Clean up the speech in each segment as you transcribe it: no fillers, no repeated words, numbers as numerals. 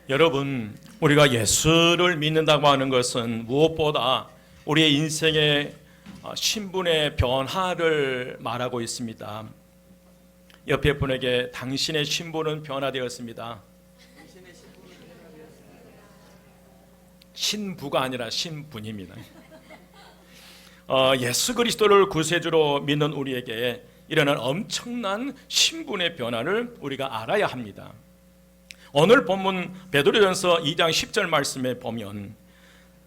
여러분, 우리가 예수를 믿는다고 하는 것은 무엇보다 우리의 인생의 신분의 변화를 말하고 있습니다. 옆에 분에게 당신의 신분은 변화되었습니다. 신부가 아니라 신분입니다. 예수 그리스도를 구세주로 믿는 우리에게 일어난 엄청난 신분의 변화를 우리가 알아야 합니다. 오늘 본문 베드로전서 2장 10절 말씀에 보면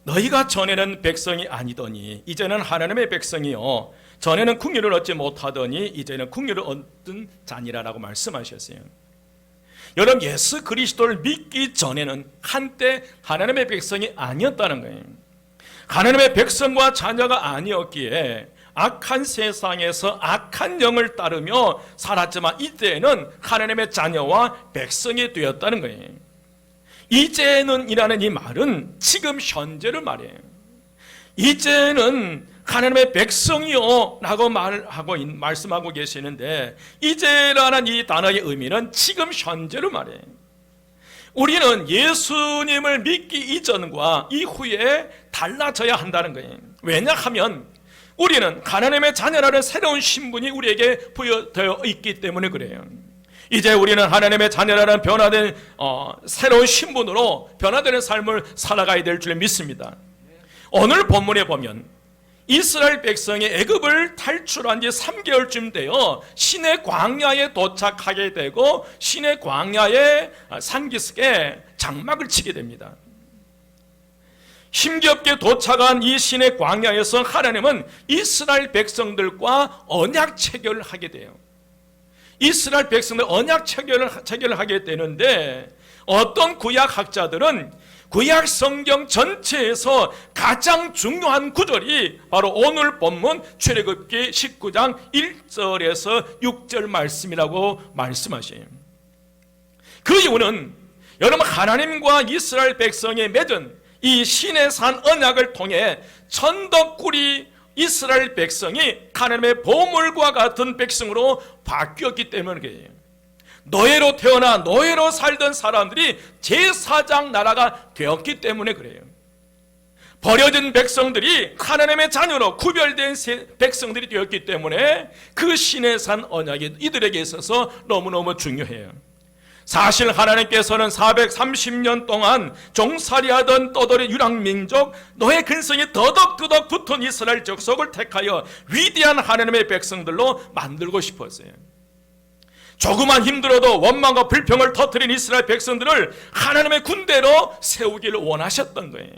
너희가 전에는 백성이 아니더니 이제는 하나님의 백성이요 전에는 궁유를 얻지 못하더니 이제는 궁유를 얻은 자니라라고 말씀하셨어요. 여러분, 예수 그리스도를 믿기 전에는 한때 하나님의 백성이 아니었다는 거예요. 하나님의 백성과 자녀가 아니었기에 악한 세상에서 악한 영을 따르며 살았지만 이제는 하나님의 자녀와 백성이 되었다는 거예요. 이제는 이라는 이 말은 지금 현재를 말해요. 이제는 하나님의 백성이요 라고 말씀하고 계시는데, 이제라는 이 단어의 의미는 지금 현재를 말해요. 우리는 예수님을 믿기 이전과 이후에 달라져야 한다는 거예요. 왜냐하면 우리는 하나님의 자녀라는 새로운 신분이 우리에게 부여되어 있기 때문에 그래요. 이제 우리는 하나님의 자녀라는 변화된 새로운 신분으로 변화되는 삶을 살아가야 될 줄 믿습니다. 오늘 본문에 보면 이스라엘 백성이 애굽을 탈출한 지 3개월쯤 되어 시내 광야에 도착하게 되고 시내 광야의 산기슭에 장막을 치게 됩니다. 힘겹게 도착한 이 시내 광야에서 하나님은 이스라엘 백성들과 언약 체결을 하게 돼요. 이스라엘 백성들 언약 체결을 하게 되는데, 어떤 구약학자들은 구약 성경 전체에서 가장 중요한 구절이 바로 오늘 본문 출애굽기 19장 1절에서 6절 말씀이라고 말씀하셔요. 그 이유는 여러분, 하나님과 이스라엘 백성이 맺은 이 시내산 언약을 통해 천덕꾸리 이스라엘 백성이 하나님의 보물과 같은 백성으로 바뀌었기 때문이에요. 노예로 태어나 노예로 살던 사람들이 제4장 나라가 되었기 때문에 그래요. 버려진 백성들이 하나님의 자녀로 구별된 백성들이 되었기 때문에 그 시내산 언약이 이들에게 있어서 너무너무 중요해요. 사실 하나님께서는 430년 동안 종살이하던 떠돌이 유랑민족 노예 근성이 더덕더덕 붙은 이스라엘 족속을 택하여 위대한 하나님의 백성들로 만들고 싶었어요. 조금만 힘들어도 원망과 불평을 터뜨린 이스라엘 백성들을 하나님의 군대로 세우기를 원하셨던 거예요.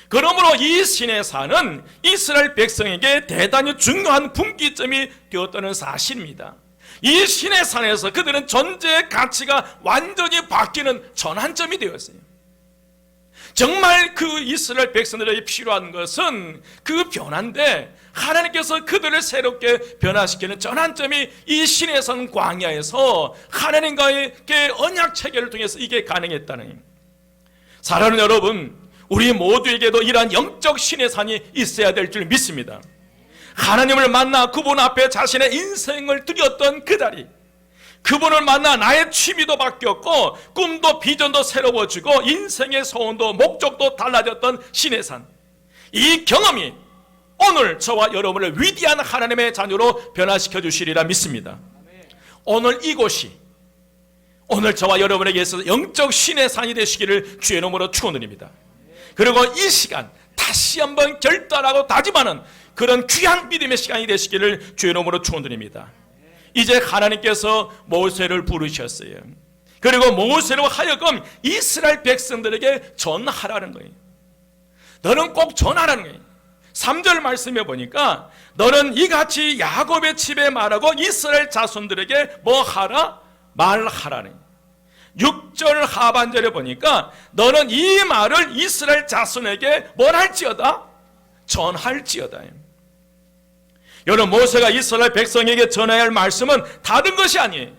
그러므로 이 시내산은 이스라엘 백성에게 대단히 중요한 분기점이 되었다는 사실입니다. 이 시내산에서 그들은 존재의 가치가 완전히 바뀌는 전환점이 되었어요. 정말 그 이스라엘 백성들에게 필요한 것은 그 변화인데, 하나님께서 그들을 새롭게 변화시키는 전환점이 이 시내산 광야에서 하나님과의 언약 체결을 통해서 이게 가능했다는. 사랑하는 여러분, 우리 모두에게도 이러한 영적 시내산이 있어야 될 줄 믿습니다. 하나님을 만나 그분 앞에 자신의 인생을 드렸던 그 자리, 그분을 만나 나의 취미도 바뀌었고 꿈도 비전도 새로워지고 인생의 소원도 목적도 달라졌던 시내산, 이 경험이 오늘 저와 여러분을 위대한 하나님의 자녀로 변화시켜 주시리라 믿습니다. 오늘 이곳이 오늘 저와 여러분에게 있어서 영적 시내산이 되시기를 주의 이름으로 축원드립니다. 그리고 이 시간 다시 한번 결단하고 다짐하는 그런 귀한 믿음의 시간이 되시기를 주의 이름으로 축원드립니다. 이제 하나님께서 모세를 부르셨어요. 그리고 모세로 하여금 이스라엘 백성들에게 전하라는 거예요. 너는 꼭 전하라는 거예요. 3절 말씀해 보니까 너는 이같이 야곱의 집에 말하고 이스라엘 자손들에게 뭐 하라? 말하라는 거예요. 6절 하반절에 보니까 너는 이 말을 이스라엘 자손에게 뭘 할지어다? 전할지어다. 여러분, 모세가 이스라엘 백성에게 전해야 할 말씀은 다른 것이 아니에요.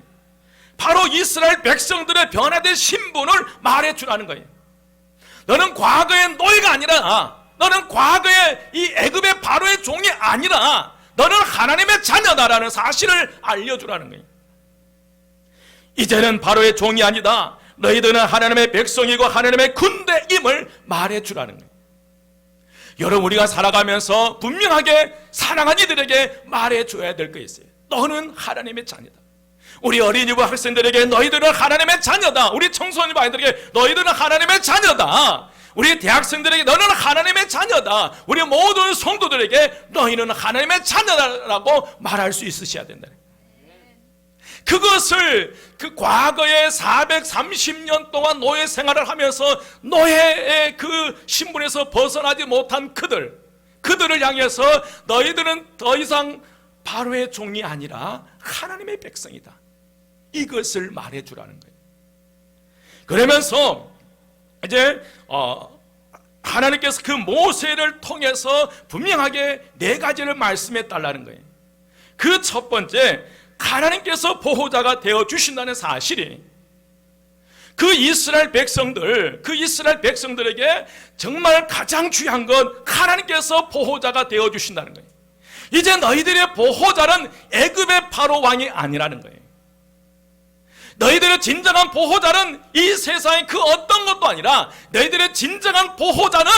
바로 이스라엘 백성들의 변화된 신분을 말해주라는 거예요. 너는 과거의 노예가 아니라, 너는 과거의 이 애굽의 바로의 종이 아니라 너는 하나님의 자녀다라는 사실을 알려주라는 거예요. 이제는 바로의 종이 아니다. 너희들은 하나님의 백성이고 하나님의 군대임을 말해주라는 거예요. 여러분, 우리가 살아가면서 분명하게 사랑한 이들에게 말해줘야 될 거 있어요. 너는 하나님의 자녀다. 우리 어린이부 학생들에게 너희들은 하나님의 자녀다. 우리 청소년부 아이들에게 너희들은 하나님의 자녀다. 우리 대학생들에게 너는 하나님의 자녀다. 우리 모든 성도들에게 너희는 하나님의 자녀다라고 말할 수 있으셔야 된다. 그것을 그 과거에 430년 동안 노예 생활을 하면서 노예의 그 신분에서 벗어나지 못한 그들을 향해서 너희들은 더 이상 바로의 종이 아니라 하나님의 백성이다. 이것을 말해주라는 거예요. 그러면서 이제 하나님께서 그 모세를 통해서 분명하게 4가지를 말씀해 달라는 거예요. 그 첫 번째, 하나님께서 보호자가 되어 주신다는 사실이 그 이스라엘 백성들에게 정말 가장 중요한 건 하나님께서 보호자가 되어 주신다는 거예요. 이제 너희들의 보호자는 애굽의 바로 왕이 아니라는 거예요. 너희들의 진정한 보호자는 이 세상의 그 어떤 것도 아니라 너희들의 진정한 보호자는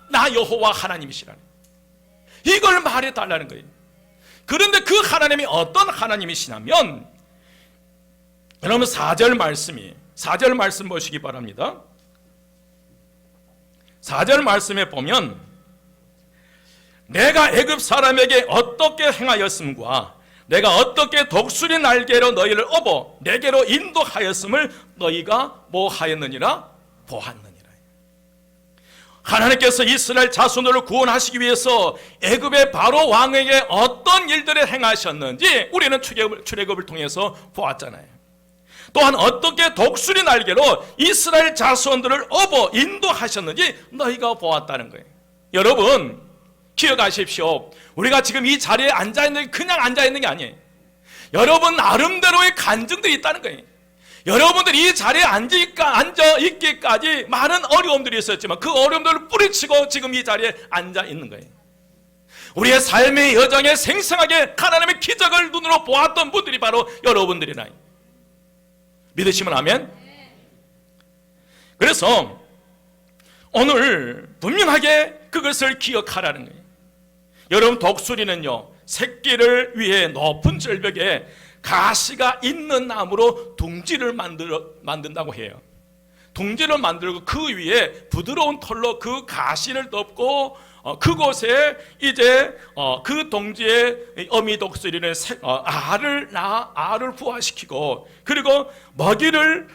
나 여호와 하나님이시라는 거예요. 이걸 말해달라는 거예요. 그런데 그 하나님이 어떤 하나님이시냐면, 여러분 4절 말씀 보시기 바랍니다. 4절 말씀에 보면 내가 애굽 사람에게 어떻게 행하였음과 내가 어떻게 독수리 날개로 너희를 업어 내게로 인도하였음을 너희가 뭐 하였느니라? 보았느니라. 하나님께서 이스라엘 자손들을 구원하시기 위해서 애굽의 바로 왕에게 어떤 일들을 행하셨는지 우리는 출애굽을 통해서 보았잖아요. 또한 어떻게 독수리 날개로 이스라엘 자손들을 업어 인도하셨는지 너희가 보았다는 거예요. 여러분 기억하십시오. 우리가 지금 이 자리에 앉아있는 게 그냥 앉아있는 게 아니에요. 여러분 나름대로의 간증들이 있다는 거예요. 여러분들이 이 자리에 앉아있기까지 많은 어려움들이 있었지만 그 어려움들을 뿌리치고 지금 이 자리에 앉아있는 거예요. 우리의 삶의 여정에 생생하게 하나님의 기적을 눈으로 보았던 분들이 바로 여러분들이라. 믿으시면 아멘. 그래서 오늘 분명하게 그것을 기억하라는 거예요. 여러분 독수리는요, 새끼를 위해 높은 절벽에 가시가 있는 나무로 둥지를 만든다고 해요. 둥지를 만들고 그 위에 부드러운 털로 그 가시를 덮고 그곳에 이제 그 둥지에 어미 독수리는 알을 부화시키고 그리고 먹이를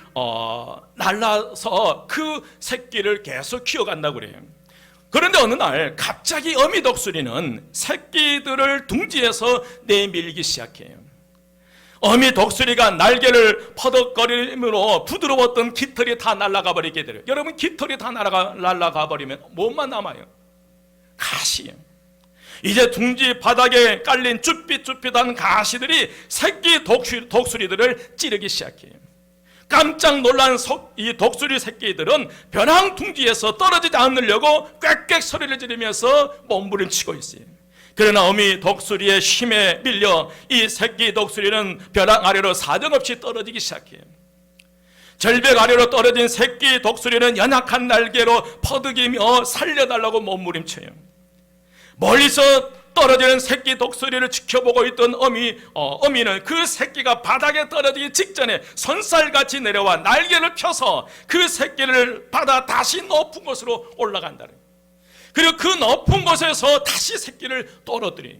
날라서 그 새끼를 계속 키워간다고 그래요. 그런데 어느 날 갑자기 어미 독수리는 새끼들을 둥지에서 내밀기 시작해요. 어미 독수리가 날개를 퍼덕거림으로 부드러웠던 깃털이 다 날아가 버리게 돼요. 여러분 깃털이 다 날아가 버리면 뭐만 남아요? 가시예요. 이제 둥지 바닥에 깔린 쭈삣쭈삣한 가시들이 새끼 독수리들을 찌르기 시작해요. 깜짝 놀란 이 독수리 새끼들은 벼랑 둥지에서 떨어지지 않으려고 꽥꽥 소리를 지르면서 몸부림치고 있어요. 그러나 어미 독수리의 힘에 밀려 이 새끼 독수리는 벼랑 아래로 사정없이 떨어지기 시작해요. 절벽 아래로 떨어진 새끼 독수리는 연약한 날개로 퍼득이며 살려달라고 몸부림쳐요. 멀리서 떨어지는 새끼 독수리를 지켜보고 있던 어미는 그 새끼가 바닥에 떨어지기 직전에 손살같이 내려와 날개를 펴서 그 새끼를 받아 다시 높은 곳으로 올라간다는 거예요. 그리고 그 높은 곳에서 다시 새끼를 떨어뜨려요.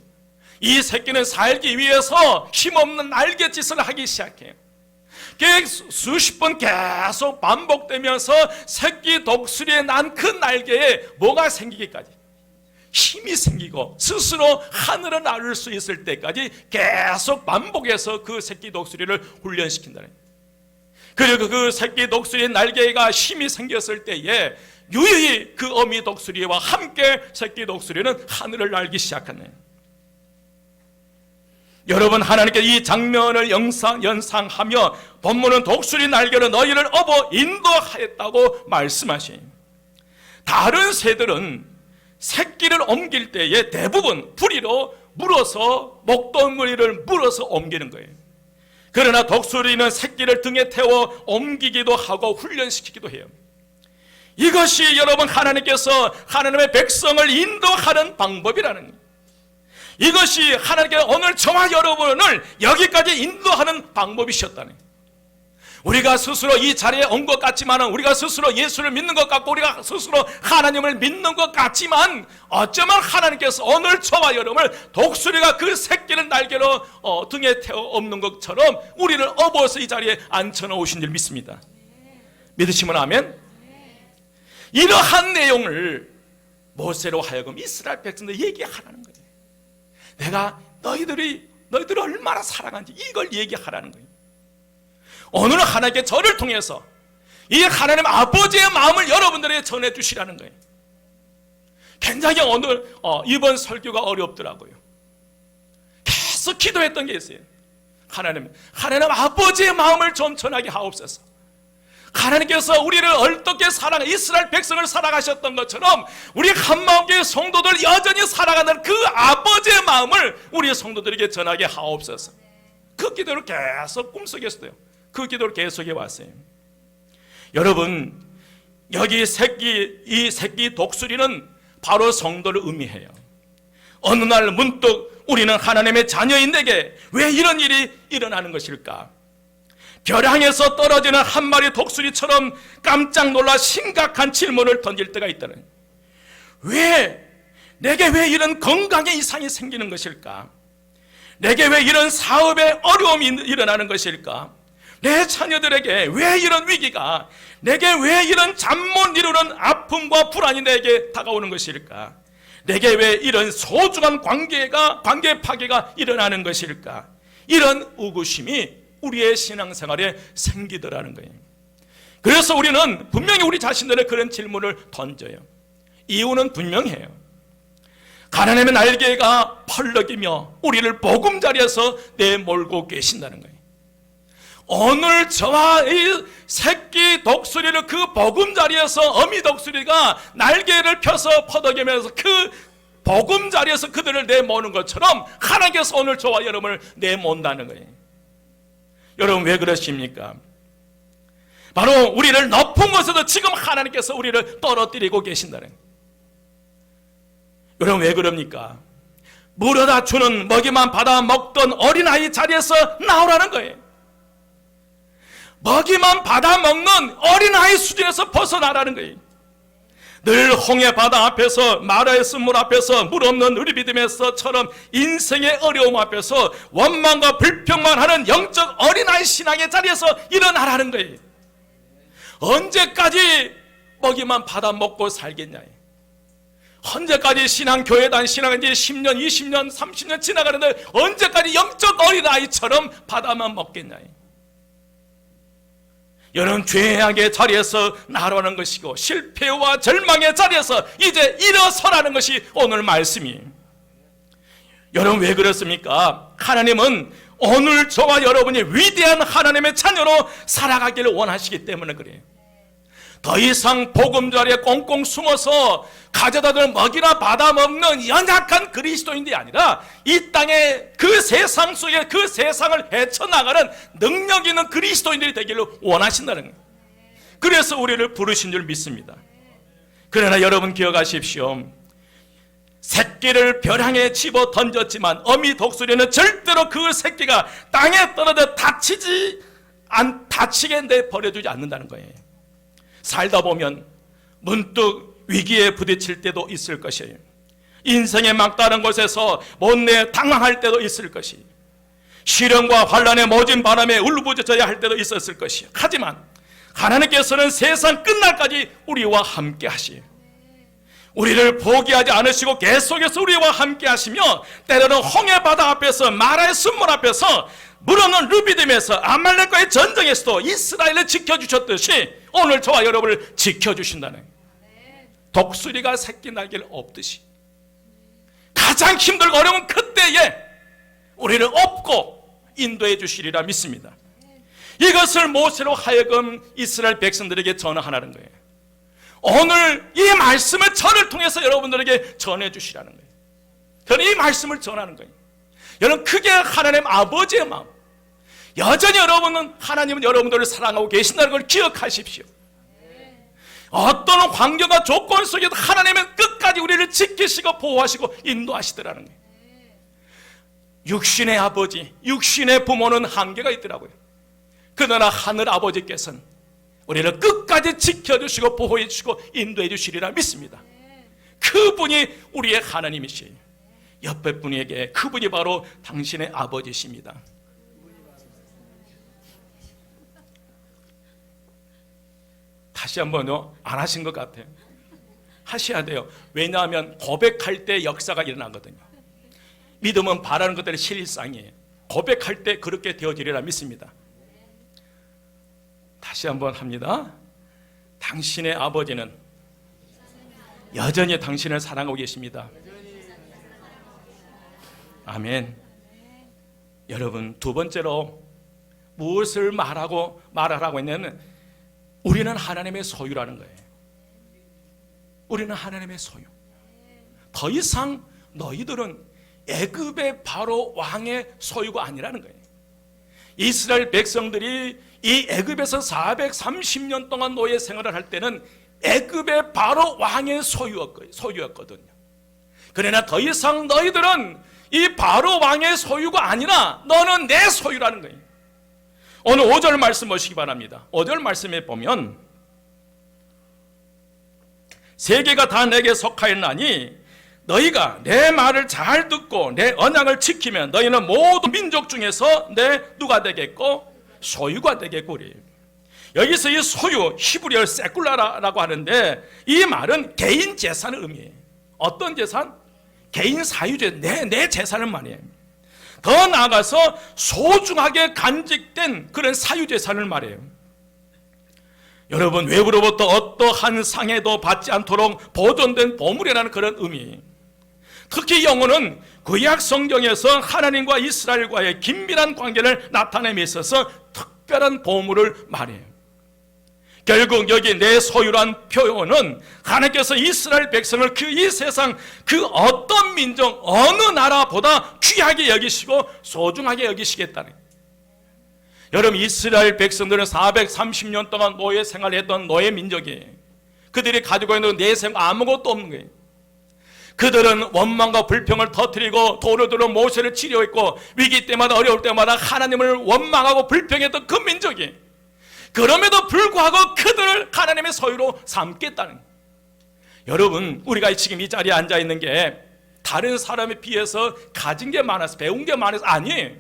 이 새끼는 살기 위해서 힘없는 날갯짓을 하기 시작해요. 수십 번 계속 반복되면서 새끼 독수리에 난 그 날개에 뭐가 생기기까지 힘이 생기고 스스로 하늘을 나를 수 있을 때까지 계속 반복해서 그 새끼 독수리를 훈련시킨다는 거예요. 그리고 그 새끼 독수리의 날개가 힘이 생겼을 때에 유유히 그 어미 독수리와 함께 새끼 독수리는 하늘을 날기 시작하네요. 여러분 하나님께 이 장면을 연상하며 본문은 독수리 날개로 너희를 업어 인도하였다고 말씀하시니 다른 새들은 새끼를 옮길 때에 대부분 부리로 물어서 목동무리를 물어서 옮기는 거예요. 그러나 독수리는 새끼를 등에 태워 옮기기도 하고 훈련시키기도 해요. 이것이 여러분 하나님께서 하나님의 백성을 인도하는 방법이라는 거예요. 이것이 하나님께서 오늘 저와 여러분을 여기까지 인도하는 방법이셨다는 거예요. 우리가 스스로 이 자리에 온 것 같지만, 우리가 스스로 예수를 믿는 것 같고, 우리가 스스로 하나님을 믿는 것 같지만, 어쩌면 하나님께서 오늘 저와 여러분을 독수리가 그 새끼를 날개로 등에 태워 엎는 것처럼 우리를 업어서 이 자리에 앉혀놓으신 줄 믿습니다. 믿으시면 아멘. 이러한 내용을 모세로 하여금 이스라엘 백성들 얘기하라는 거예요. 내가 너희들을 얼마나 사랑하는지 이걸 얘기하라는 거예요. 오늘은 하나님께 저를 통해서 이 하나님 아버지의 마음을 여러분들에게 전해주시라는 거예요. 굉장히 오늘 이번 설교가 어렵더라고요. 계속 기도했던 게 있어요. 하나님 아버지의 마음을 좀 전하게 하옵소서. 하나님께서 우리를 어떻게 사랑해 이스라엘 백성을 살아가셨던 것처럼 우리 한마음교회 성도들 여전히 살아가는 그 아버지의 마음을 우리 성도들에게 전하게 하옵소서. 그 기도를 계속 꿈속에서도요. 그 기도를 계속해 왔어요. 여러분, 여기 이 새끼 독수리는 바로 성도를 의미해요. 어느 날 문득 우리는 하나님의 자녀인 내게 왜 이런 일이 일어나는 것일까? 벼랑에서 떨어지는 한 마리 독수리처럼 깜짝 놀라 심각한 질문을 던질 때가 있다는, 내게 왜 이런 건강에 이상이 생기는 것일까? 내게 왜 이런 사업에 어려움이 일어나는 것일까? 내 자녀들에게 왜 이런 위기가, 내게 왜 이런 잠 못 이루는 아픔과 불안이 내게 다가오는 것일까? 내게 왜 이런 소중한 관계 파괴가 일어나는 것일까? 이런 의구심이 우리의 신앙생활에 생기더라는 거예요. 그래서 우리는 분명히 우리 자신들의 그런 질문을 던져요. 이유는 분명해요. 하나님의 날개가 펄럭이며 우리를 보금자리에서 내몰고 계신다는 거예요. 오늘 저와 이 새끼 독수리를 그 보금자리에서 어미 독수리가 날개를 펴서 퍼덕이면서 그 보금자리에서 그들을 내모는 것처럼 하나님께서 오늘 저와 여러분을 내몬다는 거예요. 여러분 왜 그러십니까? 바로 우리를 높은 곳에서 지금 하나님께서 우리를 떨어뜨리고 계신다는 거예요. 여러분 왜 그럽니까? 물어다 주는 먹이만 받아 먹던 어린아이 자리에서 나오라는 거예요. 먹이만 받아 먹는 어린아이 수준에서 벗어나라는 거예요. 늘 홍해 바다 앞에서 마라의 쓴물 앞에서 물 없는 느리비듬에서처럼 인생의 어려움 앞에서 원망과 불평만 하는 영적 어린아이 신앙의 자리에서 일어나라는 거예요. 언제까지 먹이만 받아 먹고 살겠냐? 언제까지 신앙교회 단 신앙은 이제 10년, 20년, 30년 지나가는데 언제까지 영적 어린아이처럼 받아만 먹겠냐? 여러분 죄악의 자리에서 나라는 것이고 실패와 절망의 자리에서 이제 일어서라는 것이 오늘 말씀이에요. 여러분 왜 그렇습니까? 하나님은 오늘 저와 여러분이 위대한 하나님의 자녀로 살아가기를 원하시기 때문에 그래요. 더 이상 보금자리에 꽁꽁 숨어서 가져다들 먹이나 받아먹는 연약한 그리스도인들이 아니라 이 땅의 그 세상 속에 그 세상을 헤쳐나가는 능력 있는 그리스도인들이 되기를 원하신다는 거예요. 그래서 우리를 부르신 줄 믿습니다. 그러나 여러분 기억하십시오. 새끼를 벼랑에 집어 던졌지만 어미 독수리는 절대로 그 새끼가 땅에 떨어져 다치게 내버려두지 않는다는 거예요. 살다 보면 문득 위기에 부딪힐 때도 있을 것이에요. 인생의 막다른 곳에서 못내 당황할 때도 있을 것이에요. 시련과 환난에 모진 바람에 울부짖어야 할 때도 있었을 것이에요. 하지만 하나님께서는 세상 끝날까지 우리와 함께 하시에요. 우리를 포기하지 않으시고 계속해서 우리와 함께 하시며 때로는 홍해 바다 앞에서 마라의 쓴물 앞에서 물 없는 르비딤에서 아말렉과의 전쟁에서도 이스라엘을 지켜주셨듯이 오늘 저와 여러분을 지켜주신다는, 독수리가 새끼 날개를 엎듯이 가장 힘들고 어려운 그때에 우리를 업고 인도해 주시리라 믿습니다. 이것을 모세로 하여금 이스라엘 백성들에게 전하라는 거예요. 오늘 이 말씀을 저를 통해서 여러분들에게 전해 주시라는 거예요. 저는 이 말씀을 전하는 거예요. 여러분 크게 하나님 아버지의 마음, 여전히 하나님은 여러분들을 사랑하고 계신다는 걸 기억하십시오. 어떤 환경과 조건 속에도 하나님은 끝까지 우리를 지키시고 보호하시고 인도하시더라는 거예요. 육신의 아버지, 육신의 부모는 한계가 있더라고요. 그러나 하늘 아버지께서는 우리를 끝까지 지켜주시고 보호해주시고 인도해 주시리라 믿습니다. 그분이 우리의 하나님이시에요. 옆에 분에게 그분이 바로 당신의 아버지십니다. 다시 한번요, 안 하신 것 같아요. 하셔야 돼요. 왜냐하면 고백할 때 역사가 일어나거든요. 믿음은 바라는 것들의 실상이에요. 고백할 때 그렇게 되어지리라 믿습니다. 다시 한번 합니다. 당신의 아버지는 여전히 당신을 사랑하고 계십니다. 아멘. 여러분, 두 번째로 무엇을 말하라고 했냐면 우리는 하나님의 소유라는 거예요. 우리는 하나님의 소유. 더 이상 너희들은 애굽의 바로 왕의 소유가 아니라는 거예요. 이스라엘 백성들이 이 애굽에서 430년 동안 노예 생활을 할 때는 애굽의 바로 왕의 소유였거든요. 그러나 더 이상 너희들은 이 바로 왕의 소유가 아니라 너는 내 소유라는 거예요. 오늘 5절 말씀 보시기 바랍니다. 5절 말씀에 보면 세계가 다 내게 속하였나니 너희가 내 말을 잘 듣고 내 언약을 지키면 너희는 모든 민족 중에서 내 누가 되겠고 소유가 되겠고 그래요. 여기서 이 소유, 히브리어 세쿨라라고 하는데 이 말은 개인 재산을 의미해요. 어떤 재산? 개인 사유재, 내 재산을 말해요. 더 나아가서 소중하게 간직된 그런 사유재산을 말해요. 여러분, 외부로부터 어떠한 상해도 받지 않도록 보존된 보물이라는 그런 의미. 특히 영어는 구약 성경에서 하나님과 이스라엘과의 긴밀한 관계를 나타내며 있어서 특별한 보물을 말해요. 결국 여기 내 소유란 표현은 하나님께서 이스라엘 백성을 이 세상 그 어떤 민족, 어느 나라보다 귀하게 여기시고 소중하게 여기시겠다는. 여러분, 이스라엘 백성들은 430년 동안 노예 생활했던 노예 민족이에요. 그들이 가지고 있는 내생 아무것도 없는 거예요. 그들은 원망과 불평을 터뜨리고 도로도로 모세를 치료했고 위기 때마다 어려울 때마다 하나님을 원망하고 불평했던 그 민족이에요. 그럼에도 불구하고 그들을 하나님의 소유로 삼겠다는 거예요. 여러분, 우리가 지금 이 자리에 앉아 있는 게 다른 사람에 비해서 가진 게 많아서 배운 게 많아서 아니에요.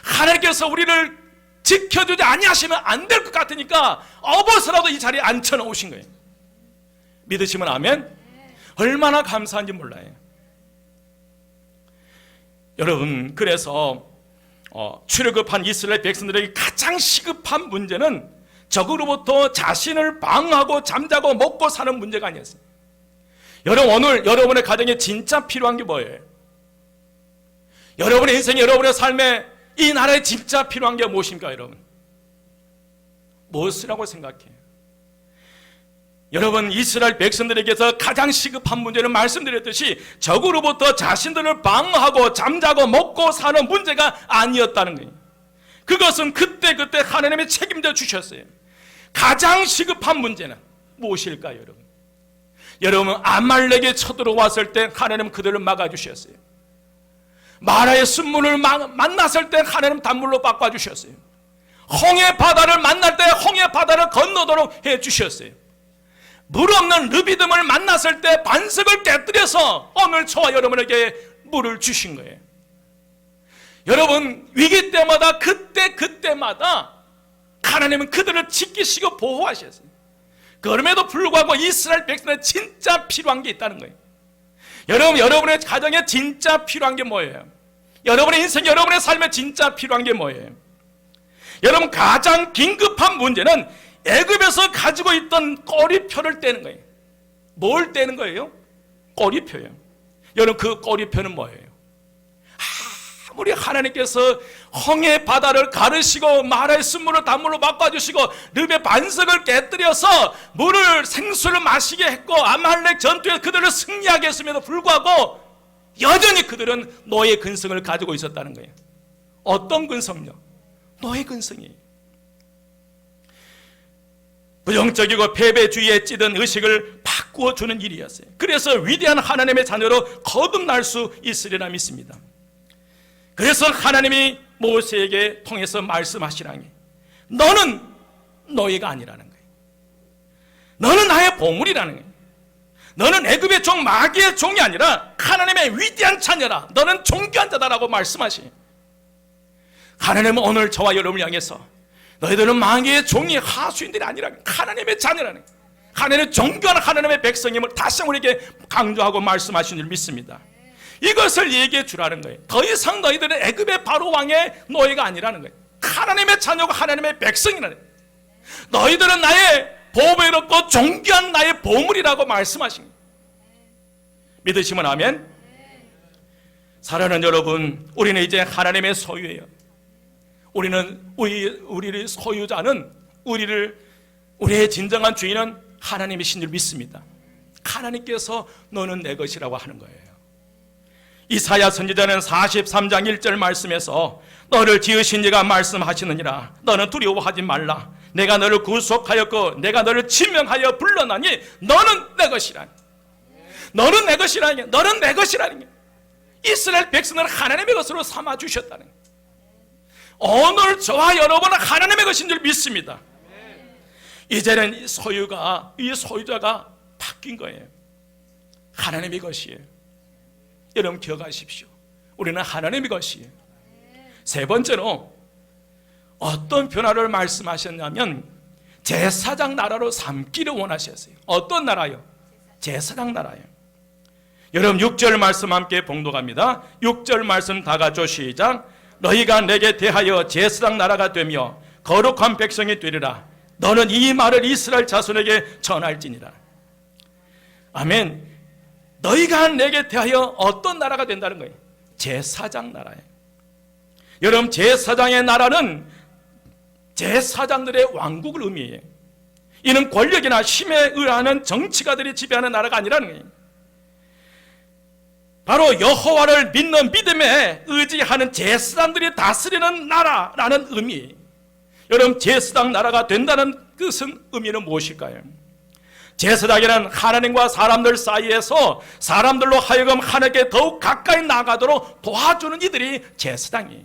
하나님께서 우리를 지켜주지 아니하시면 안 될 것 같으니까 어버서라도 이 자리에 앉혀 놓으신 거예요. 믿으시면 아멘. 얼마나 감사한지 몰라요. 여러분, 그래서 출애굽한 이스라엘 백성들에게 가장 시급한 문제는 적으로부터 자신을 방어하고 잠자고 먹고 사는 문제가 아니었어요. 여러분, 오늘 여러분의 가정에 진짜 필요한 게 뭐예요? 여러분의 인생에, 여러분의 삶에 이 나라에 진짜 필요한 게 무엇입니까, 여러분? 무엇이라고 생각해요? 여러분, 이스라엘 백성들에게서 가장 시급한 문제는 말씀드렸듯이 적으로부터 자신들을 방어하고 잠자고 먹고 사는 문제가 아니었다는 거예요. 그것은 그때그때 하나님이 책임져 주셨어요. 가장 시급한 문제는 무엇일까요, 여러분? 여러분, 아말렉에 쳐들어왔을 때 하나님은 그들을 막아주셨어요. 마라의 쓴물을 만났을 때 하나님은 단물로 바꿔주셨어요. 홍해 바다를 만날 때 홍해 바다를 건너도록 해주셨어요. 물 없는 르비딤을 만났을 때 반석을 깨뜨려서 오늘 저와 여러분에게 물을 주신 거예요. 여러분, 위기 때마다 그때마다 하나님은 그들을 지키시고 보호하셨어요. 그럼에도 불구하고 이스라엘 백성에 진짜 필요한 게 있다는 거예요. 여러분, 여러분의 가정에 진짜 필요한 게 뭐예요? 여러분의 인생, 여러분의 삶에 진짜 필요한 게 뭐예요? 여러분, 가장 긴급한 문제는 애굽에서 가지고 있던 꼬리표를 떼는 거예요. 뭘 떼는 거예요? 꼬리표예요. 여러분, 그 꼬리표는 뭐예요? 아무리 하나님께서 홍해 바다를 가르시고 마라의 쓴물을 단물로 바꿔주시고 르베 반석을 깨뜨려서 생수를 마시게 했고 아말렉 전투에 그들을 승리하게 했음에도 불구하고 여전히 그들은 노예 근성을 가지고 있었다는 거예요. 어떤 근성요? 노예 근성이에요. 부정적이고 패배주의에 찌든 의식을 바꾸어 주는 일이었어요. 그래서 위대한 하나님의 자녀로 거듭날 수 있으리라 믿습니다. 그래서 하나님이 모세에게 통해서 말씀하시라니, 너는 노예가 아니라는 거예요. 너는 나의 보물이라는 거예요. 너는 애굽의 종 마귀의 종이 아니라 하나님의 위대한 자녀라. 너는 존귀한 자다라고 말씀하시니, 하나님은 오늘 저와 여러분을 향해서 너희들은 마귀의 종이 하수인들이 아니라 하나님의 자녀라는 거예요. 하나님의 존귀한 하나님의 백성임을 다시 한번 우리에게 강조하고 말씀하신 줄 믿습니다. 이것을 얘기해 주라는 거예요. 더 이상 너희들은 애굽의 바로 왕의 노예가 아니라는 거예요. 하나님의 자녀고 하나님의 백성이라는 거예요. 너희들은 나의 보배롭고 존귀한 나의 보물이라고 말씀하신 거예요. 믿으시면 아멘. 사랑하는 여러분, 우리는 이제 하나님의 소유예요. 우리의 소유자는 우리의 진정한 주인은 하나님이신 줄 믿습니다. 하나님께서 너는 내 것이라고 하는 거예요. 이사야 선지자는 43장 1절 말씀에서 너를 지으신 이가 말씀하시느니라, 너는 두려워하지 말라. 내가 너를 구속하였고 내가 너를 지명하여 불러나니 너는 내 것이라니. 너는 내 것이라니. 너는 내 것이라니. 이스라엘 백성을 하나님의 것으로 삼아 주셨다는 거예요. 오늘 저와 여러분은 하나님의 것인 줄 믿습니다. 이제는 이 소유자가 바뀐 거예요. 하나님의 것이에요. 여러분 기억하십시오. 우리는 하나님의 것이에요. 세 번째로 어떤 변화를 말씀하셨냐면 제사장 나라로 삼기를 원하셨어요. 어떤 나라요? 제사장 나라요. 여러분 6절 말씀 함께 봉독합니다. 6절 말씀 다 같이 시작. 너희가 내게 대하여 제사장 나라가 되며 거룩한 백성이 되리라. 너는 이 말을 이스라엘 자손에게 전할지니라. 아멘. 너희가 내게 대하여 어떤 나라가 된다는 거예요? 제사장 나라예요. 여러분 제사장의 나라는 제사장들의 왕국을 의미해요. 이는 권력이나 힘에 의하는 정치가들이 지배하는 나라가 아니라는 거예요. 바로 여호와를 믿는 믿음에 의지하는 제사장들이 다스리는 나라라는 의미. 여러분 제사장 나라가 된다는 뜻은 의미는 무엇일까요? 제사장이란 하나님과 사람들 사이에서 사람들로 하여금 하나님께 더욱 가까이 나가도록 도와주는 이들이 제사장이에요.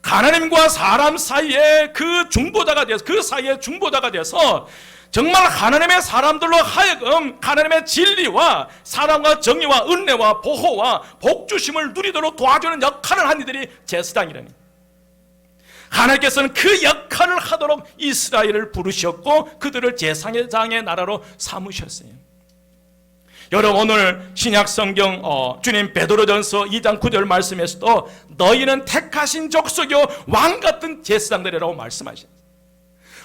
하나님과 사람 사이에 그 사이에 중보자가 돼서 정말 하나님의 사람들로 하여금 하나님의 진리와 사랑과 정의와 은혜와 보호와 복주심을 누리도록 도와주는 역할을 한 이들이 제사장이라니. 하나님께서는 그 역할을 하도록 이스라엘을 부르셨고 그들을 제사장의 나라로 삼으셨어요. 여러분 오늘 신약성경 주님 베드로전서 2장 9절 말씀에서도 너희는 택하신 족속이요 왕같은 제사장들이라고 말씀하셨어요.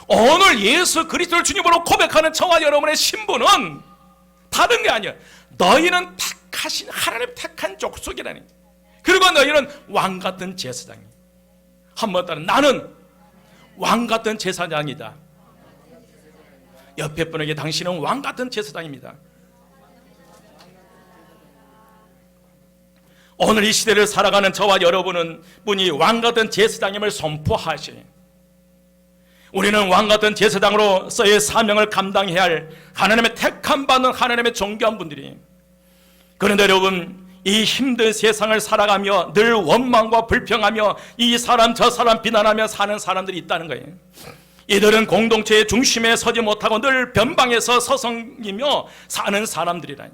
오늘 예수 그리스도를 주님으로 고백하는 저와 여러분의 신분은 다른 게 아니에요. 너희는 택하신 하나님 택한 족속이라니. 그리고 너희는 왕같은 제사장이에요. 한번 따라 나는 왕같은 제사장이다. 옆에 분에게 당신은 왕같은 제사장입니다. 오늘 이 시대를 살아가는 저와 여러분은 분이 왕같은 제사장임을 선포하시니 우리는 왕같은 제사장으로서의 사명을 감당해야 할 하나님의 택함 받는 하나님의 존귀한 분들이. 그런데 여러분 이 힘든 세상을 살아가며 늘 원망과 불평하며 이 사람 저 사람 비난하며 사는 사람들이 있다는 거예요. 이들은 공동체의 중심에 서지 못하고 늘 변방에서 서성이며 사는 사람들이라니.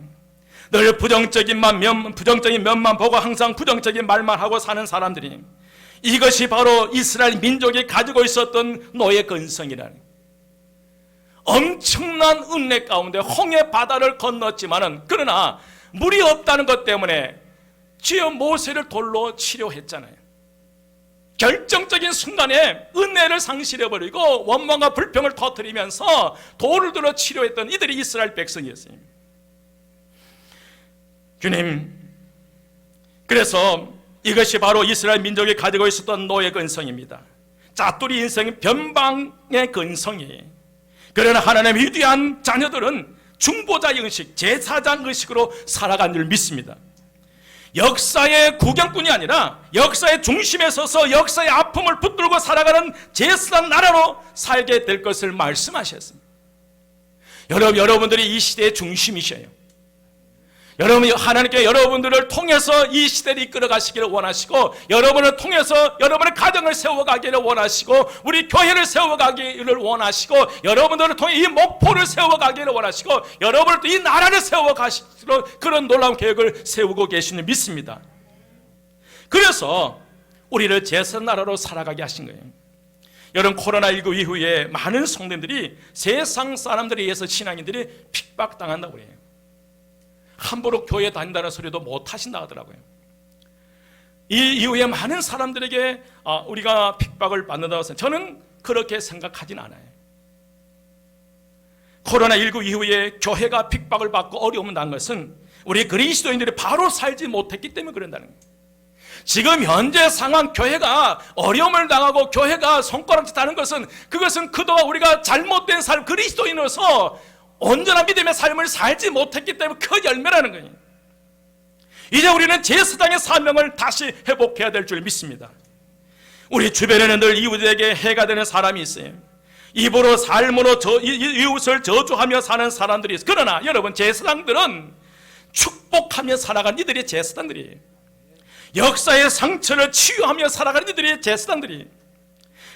늘 부정적인 면만 보고 항상 부정적인 말만 하고 사는 사람들이. 이것이 바로 이스라엘 민족이 가지고 있었던 노예 근성이라니. 엄청난 은혜 가운데 홍해 바다를 건넜지만은 그러나 물이 없다는 것 때문에 주여 모세를 돌로 치료했잖아요. 결정적인 순간에 은혜를 상실해버리고 원망과 불평을 터뜨리면서 돌을 들어 치료했던 이들이 이스라엘 백성이었어요. 주님, 그래서 이것이 바로 이스라엘 민족이 가지고 있었던 노예 근성입니다. 짜투리 인생의 변방의 근성이에요. 그러나 하나님의 위대한 자녀들은 중보자 의식, 제사장 의식으로 살아간 줄 믿습니다. 역사의 구경꾼이 아니라 역사의 중심에 서서 역사의 아픔을 붙들고 살아가는 제사장 나라로 살게 될 것을 말씀하셨습니다. 여러분들이 이 시대의 중심이셔요. 여러분, 하나님께 여러분들을 통해서 이 시대를 이끌어 가시기를 원하시고, 여러분을 통해서 여러분의 가정을 세워가기를 원하시고, 우리 교회를 세워가기를 원하시고, 여러분들을 통해 이 목포를 세워가기를 원하시고, 여러분을 또 이 나라를 세워가시기로 그런 놀라운 계획을 세우고 계시는 믿습니다. 그래서 우리를 제사장 나라로 살아가게 하신 거예요. 여러분, 코로나19 이후에 많은 성도님들이 세상 사람들에 의해서 신앙인들이 핍박당한다고 그래요. 함부로 교회 다닌다는 소리도 못 하신다 하더라고요. 이 이후에 많은 사람들에게 우리가 핍박을 받는다고 해서 저는 그렇게 생각하진 않아요. 코로나19 이후에 교회가 핍박을 받고 어려움을 당한 것은 우리 그리스도인들이 바로 살지 못했기 때문에 그런다는 거예요. 지금 현재 상황, 교회가 어려움을 당하고 교회가 손가락질 하는 것은, 그것은 그동안 우리가 잘못된 삶, 그리스도인으로서 온전한 믿음의 삶을 살지 못했기 때문에 그 열매라는 거예요. 이제 우리는 제사장의 사명을 다시 회복해야 될 줄 믿습니다. 우리 주변에는 늘 이웃에게 해가 되는 사람이 있어요. 입으로 삶으로 이웃을 저주하며 사는 사람들이 있어요. 그러나 여러분, 제사장들은 축복하며 살아가는 이들이 제사장들이에요. 역사의 상처를 치유하며 살아가는 이들이 제사장들이에요.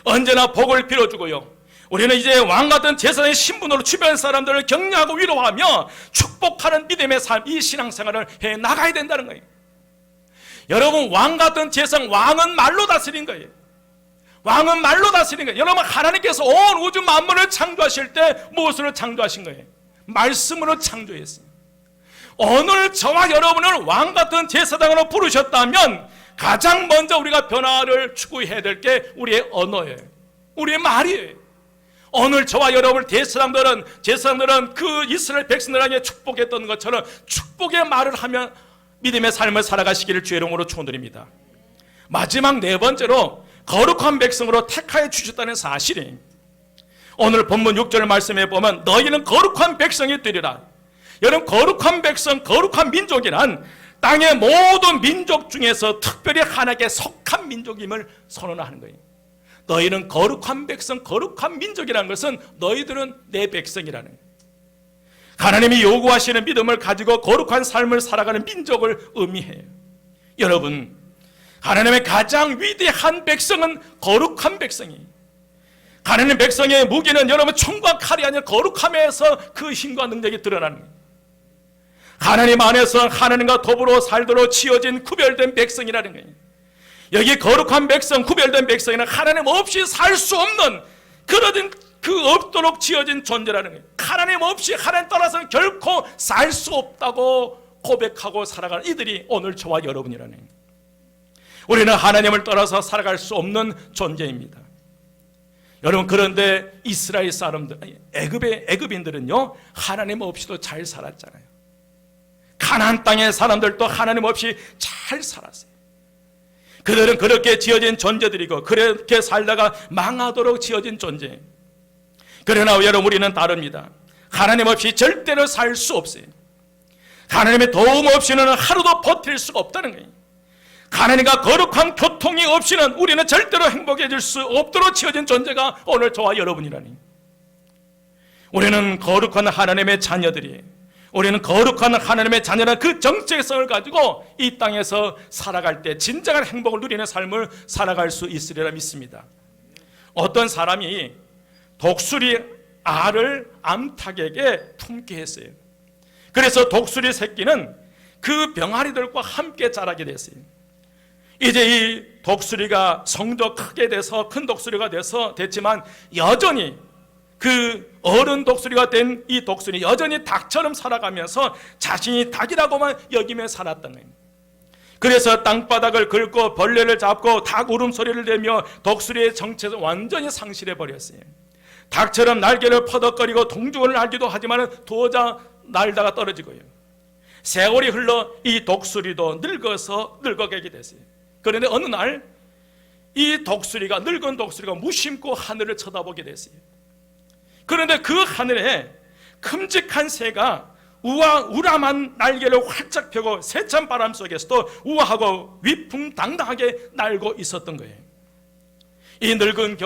언제나 복을 빌어주고요, 우리는 이제 왕같은 제사장의 신분으로 주변 사람들을 격려하고 위로하며 축복하는 믿음의 삶, 이 신앙생활을 해나가야 된다는 거예요. 여러분, 왕같은 제사장, 왕은 말로 다스린 거예요. 왕은 말로 다스린 거예요. 여러분, 하나님께서 온 우주 만물을 창조하실 때 무엇으로 창조하신 거예요? 말씀으로 창조했어요. 오늘 저와 여러분을 왕같은 제사장으로 부르셨다면 가장 먼저 우리가 변화를 추구해야 될 게 우리의 언어예요. 우리의 말이에요. 오늘 저와 여러분 제사장들은 그 이스라엘 백성들에게 축복했던 것처럼 축복의 말을 하며 믿음의 삶을 살아가시기를 주의 이름으로 축원드립니다. 마지막 네 번째로 거룩한 백성으로 택하여 주셨다는 사실이, 오늘 본문 6절 말씀에 보면 너희는 거룩한 백성이 되리라. 여러분, 거룩한 백성, 거룩한 민족이란 땅의 모든 민족 중에서 특별히 하나님께 속한 민족임을 선언하는 거예요. 너희는 거룩한 백성, 거룩한 민족이라는 것은 너희들은 내 백성이라는 거예요. 하나님이 요구하시는 믿음을 가지고 거룩한 삶을 살아가는 민족을 의미해요. 여러분, 하나님의 가장 위대한 백성은 거룩한 백성이에요. 하나님 백성의 무기는 여러분 총과 칼이 아니라 거룩함에서 그 힘과 능력이 드러나는 거예요. 하나님 안에서 하나님과 더불어 살도록 지어진 구별된 백성이라는 거예요. 여기 거룩한 백성, 구별된 백성에는 하나님 없이 살 수 없는 그러든 그 없도록 지어진 존재라는 거예요. 하나님 없이, 하나님 따라서는 결코 살 수 없다고 고백하고 살아가는 이들이 오늘 저와 여러분이라는 거예요. 우리는 하나님을 따라서 살아갈 수 없는 존재입니다. 여러분, 그런데 이스라엘 사람들, 애굽인들은요 하나님 없이도 잘 살았잖아요. 가나안 땅의 사람들도 하나님 없이 잘 살았어요. 그들은 그렇게 지어진 존재들이고 그렇게 살다가 망하도록 지어진 존재. 그러나 여러분, 우리는 다릅니다. 하나님 없이 절대로 살 수 없어요. 하나님의 도움 없이는 하루도 버틸 수가 없다는 거예요. 하나님과 거룩한 교통이 없이는 우리는 절대로 행복해질 수 없도록 지어진 존재가 오늘 저와 여러분이라니. 우리는 거룩한 하나님의 자녀들이에요. 우리는 거룩한 하나님의 자녀라는 그 정체성을 가지고 이 땅에서 살아갈 때 진정한 행복을 누리는 삶을 살아갈 수 있으리라 믿습니다. 어떤 사람이 독수리 알을 암탉에게 품게 했어요. 그래서 독수리 새끼는 그 병아리들과 함께 자라게 됐어요. 이제 이 독수리가 성도 크게 돼서 큰 독수리가 됐지만 여전히 그 어른 독수리가 된 이 독수리 여전히 닭처럼 살아가면서 자신이 닭이라고만 여기며 살았던 거예요. 그래서 땅바닥을 긁고 벌레를 잡고 닭 울음소리를 내며 독수리의 정체를 완전히 상실해 버렸어요. 닭처럼 날개를 퍼덕거리고 동중을 날기도 하지만 도자 날다가 떨어지고요. 세월이 흘러 이 독수리도 늙어가게 됐어요. 그런데 어느 날 이 독수리가, 늙은 독수리가 무심코 하늘을 쳐다보게 됐어요. 그런데 그 하늘에 큼직한 새가 우람한 날개를 활짝 펴고 세찬 바람 속에서도 우아하고 위풍당당하게 날고 있었던 거예요. 이 늙은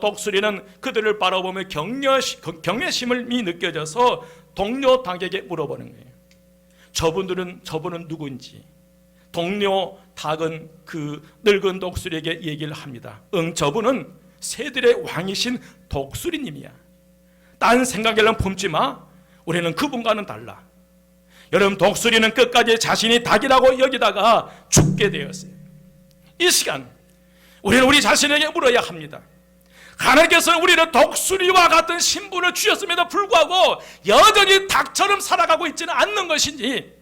독수리는 그들을 바라보며 경외심을 느껴져서 동료 닭에게 물어보는 거예요. 저분은 누구인지. 동료 닭은 그 늙은 독수리에게 얘기를 합니다. 저분은 새들의 왕이신 독수리님이야. 딴 생각에는 품지 마. 우리는 그분과는 달라. 여러분, 독수리는 끝까지 자신이 닭이라고 여기다가 죽게 되었어요. 이 시간 우리는 우리 자신에게 물어야 합니다. 하나님께서는 우리를 독수리와 같은 신분을 주셨음에도 불구하고 여전히 닭처럼 살아가고 있지는 않는 것인지,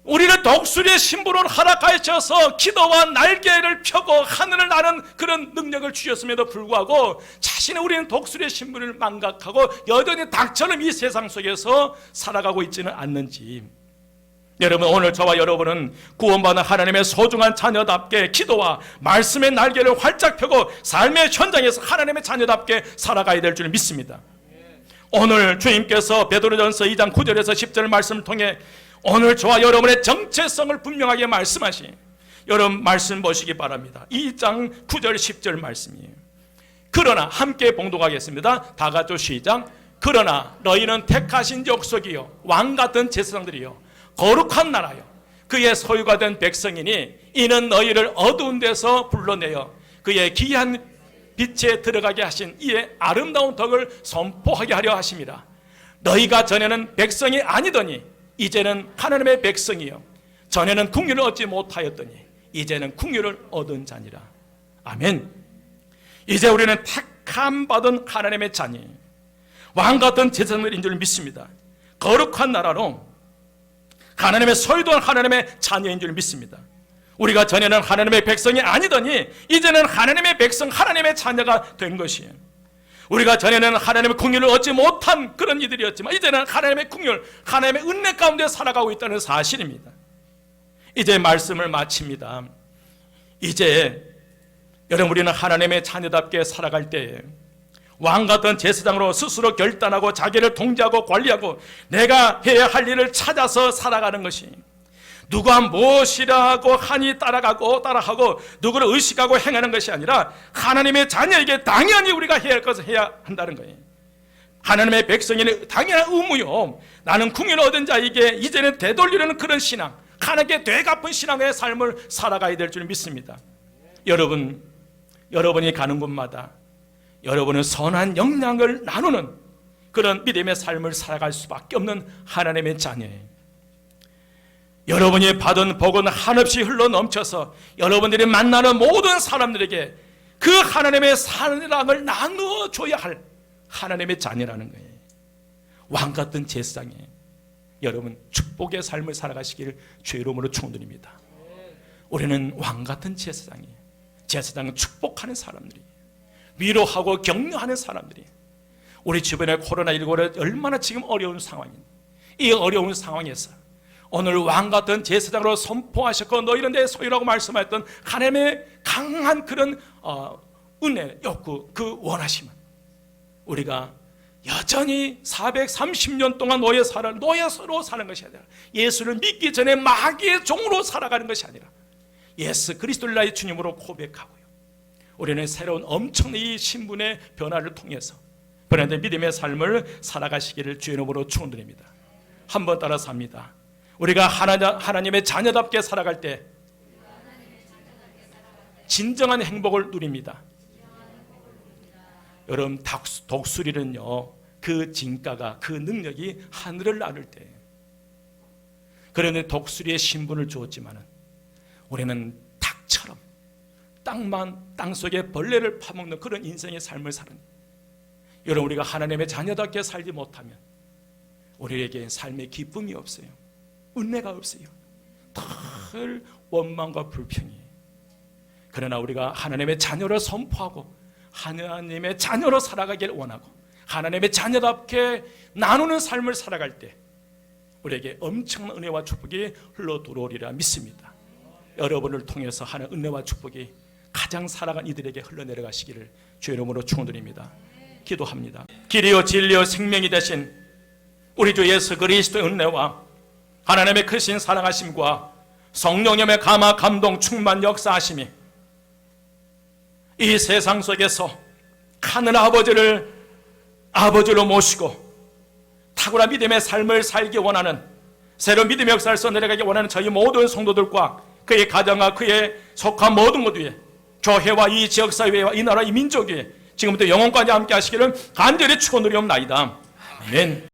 우리를 독수리의 신분으로 허락하셔서 기도와 날개를 펴고 하늘을 나는 그런 능력을 주셨음에도 불구하고 자신의 우리는 독수리의 신분을 망각하고 여전히 닭처럼 이 세상 속에서 살아가고 있지는 않는지, 여러분, 오늘 저와 여러분은 구원받은 하나님의 소중한 자녀답게 기도와 말씀의 날개를 활짝 펴고 삶의 현장에서 하나님의 자녀답게 살아가야 될 줄 믿습니다. 오늘 주님께서 베드로전서 2장 9절에서 10절 말씀을 통해 오늘 저와 여러분의 정체성을 분명하게 말씀하신 여러분 말씀 보시기 바랍니다. 2장 9절 10절 말씀이에요. 그러나 함께 봉독하겠습니다. 다 같이 시작. 그러나 너희는 택하신 족속이요 왕같은 제사장들이요 거룩한 나라요 그의 소유가 된 백성이니 이는 너희를 어두운 데서 불러내어 그의 귀한 빛에 들어가게 하신 이의 아름다운 덕을 선포하게 하려 하심이라. 너희가 전에는 백성이 아니더니 이제는 하나님의 백성이요 전에는 긍휼을 얻지 못하였더니 이제는 긍휼을 얻은 자니라. 아멘. 이제 우리는 택함 받은 하나님의 자녀, 왕같은 제사장들인 줄 믿습니다. 거룩한 나라로 하나님의 소유된 하나님의 자녀인 줄 믿습니다. 우리가 전에는 하나님의 백성이 아니더니 이제는 하나님의 백성, 하나님의 자녀가 된 것이에요. 우리가 전에는 하나님의 긍휼을 얻지 못한 그런 이들이었지만 이제는 하나님의 긍휼, 하나님의 은혜 가운데 살아가고 있다는 사실입니다. 이제 말씀을 마칩니다. 이제 여러분, 우리는 하나님의 자녀답게 살아갈 때에 왕같은 제사장으로 스스로 결단하고 자기를 통제하고 관리하고 내가 해야 할 일을 찾아서 살아가는 것이, 누가 무엇이라고 하니 따라하고 누구를 의식하고 행하는 것이 아니라 하나님의 자녀에게 당연히 우리가 해야 할 것을 해야 한다는 거예요. 하나님의 백성에는 당연한 의무요. 나는 긍휼을 얻은 자에게 이제는 되돌리려는 그런 신앙, 하나님께 되갚은 신앙의 삶을 살아가야 될 줄 믿습니다. 여러분이 가는 곳마다 여러분은 선한 영향을 나누는 그런 믿음의 삶을 살아갈 수밖에 없는 하나님의 자녀예요. 여러분이 받은 복은 한없이 흘러 넘쳐서 여러분들이 만나는 모든 사람들에게 그 하나님의 사랑을 나누어 줘야 할 하나님의 자녀라는 거예요. 왕같은 제사장이에요. 여러분, 축복의 삶을 살아가시기를 주의 이름으로 축원드립니다. 우리는 왕같은 제사장이에요. 제사장은 축복하는 사람들이에요. 위로하고 격려하는 사람들이. 우리 주변에 코로나19로 얼마나 지금 어려운 상황입니다. 이 어려운 상황에서 오늘 왕같은 제사장으로 선포하셨고 너희는 내 소유라고 말씀하셨던 하나님의 강한 그런 은혜, 욕구, 그 원하심은 우리가 여전히 430년 동안 노예로 사는 것이 아니라 예수를 믿기 전에 마귀의 종으로 살아가는 것이 아니라 예수 그리스도를 나의 주님으로 고백하고요, 우리는 새로운 엄청난 이 신분의 변화를 통해서 변화된 믿음의 삶을 살아가시기를 주의 이름으로 축원드립니다. 한번 따라서 합니다. 우리가 하나님의 자녀답게 살아갈 때 진정한 행복을 누립니다. 여러분, 독수리는요, 그 진가가, 그 능력이 하늘을 나를 때, 그런데 독수리의 신분을 주었지만은 우리는 닭처럼 땅 속에 벌레를 파먹는 그런 인생의 삶을 사는, 여러분, 우리가 하나님의 자녀답게 살지 못하면 우리에게 삶의 기쁨이 없어요. 은혜가 없어요. 늘 원망과 불평이. 그러나 우리가 하나님의 자녀를 선포하고 하나님의 자녀로 살아가길 원하고 하나님의 자녀답게 나누는 삶을 살아갈 때 우리에게 엄청난 은혜와 축복이 흘러 들어오리라 믿습니다. 여러분을 통해서 하는 은혜와 축복이 가장 사랑한 이들에게 흘러내려가시기를 주의 이름으로 축원드립니다. 기도합니다. 길이요 진리요 생명이 되신 우리 주 예수 그리스도의 은혜와 하나님의 크신 사랑하심과 성령님의 감화 감동 충만 역사하심이 이 세상 속에서 하늘 아버지를 아버지로 모시고 탁월한 믿음의 삶을 살기 원하는, 새로운 믿음의 역사를 써내려가기 원하는 저희 모든 성도들과 그의 가정과 그의 속한 모든 것 위에, 교회와 이 지역사회와 이 나라 이 민족 위에 지금부터 영원까지 함께 하시기를 간절히 축원드리옵나이다. 아멘.